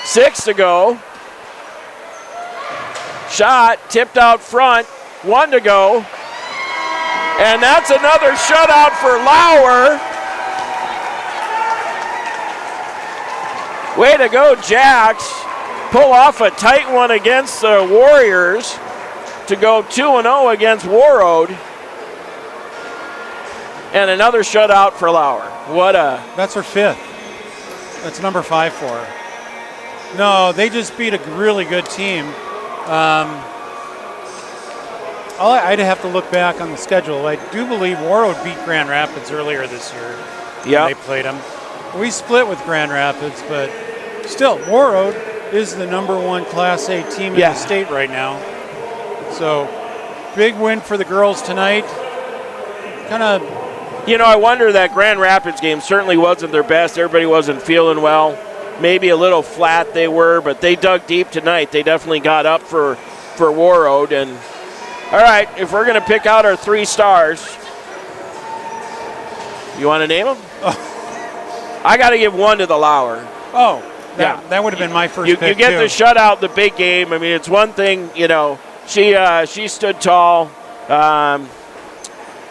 6 to go. Shot tipped out front. 1 to go. And that's another shutout for Lauer. Way to go, Jacks. Pull off a tight one against the Warriors to go 2-0 against Warroad. And another shutout for Lauer. that's her 5th. That's number 5 for her. No, they just beat a really good team. I'd have to look back on the schedule. I do believe Warroad beat Grand Rapids earlier this year. Yeah. They played them. We split with Grand Rapids, but still, Warroad is the number 1 Class A team in the state right now. So, big win for the girls tonight. Kind of. You know, I wonder that Grand Rapids game certainly wasn't their best. Everybody wasn't feeling well. Maybe a little flat they were, but they dug deep tonight. They definitely got up for Warroad. And all right, if we're going to pick out our 3 stars, you want to name them? I got to give 1 to the Lauer. Oh, that would have been my first You pick, get too. the shutout, the big game. I mean, it's one thing, you know, she stood tall.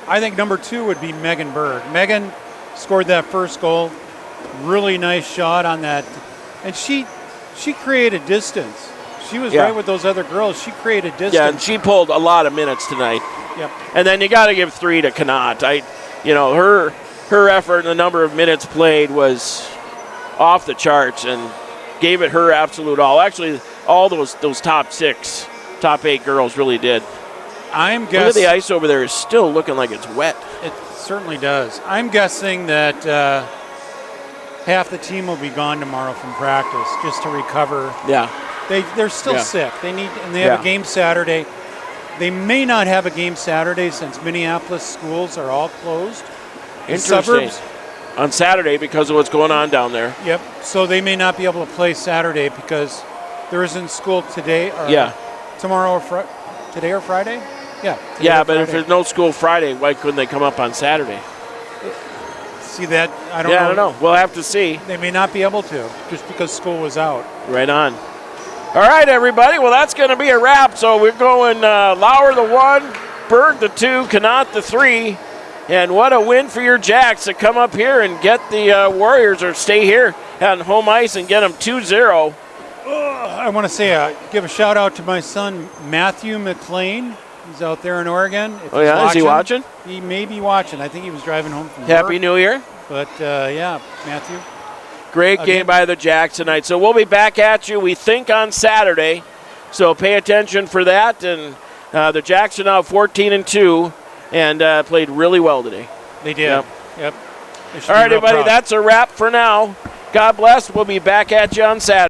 I think number 2 would be Megan Berg. Megan scored that first goal. Really nice shot on that. And she created distance. She was right with those other girls. She created distance. Yeah, and she pulled a lot of minutes tonight. Yep. And then you got to give 3 to Connaught. Her effort and the number of minutes played was off the charts and gave it her absolute all. Actually, all those top 6, top 8 girls really did. I'm Look at guessing the ice over there is still looking like it's wet. it certainly does. I'm guessing that half the team will be gone tomorrow from practice just to recover. Yeah. They're still sick. They have a game Saturday. They may not have a game Saturday since Minneapolis schools are all closed. Interesting. Suburbs. On Saturday because of what's going on down there. Yep. So they may not be able to play Saturday because there isn't school today or tomorrow or today or Friday. Yeah. Yeah, but if there's no school Friday, why couldn't they come up on Saturday? See that? I don't know. I don't know. We'll have to see. They may not be able to just because school was out. Right on. All right, everybody. Well, that's going to be a wrap. So we're going Lauer the 1, Berg the 2, Connaught the 3. And what a win for your Jacks to come up here and get the Warriors or stay here on home ice and get them 2-0. I want to say give a shout out to my son Matthew McLean. He's out there in Oregon. If he's Is he watching? He may be watching. I think he was driving home from Happy work. New Year. But yeah, Matthew. Great game by the Jacks tonight. So we'll be back at you, we think, on Saturday. So pay attention for that. And the Jacks are now 14-2 and played really well today. They did. Yep. All right, everybody, that's a wrap for now. God bless. We'll be back at you on Saturday.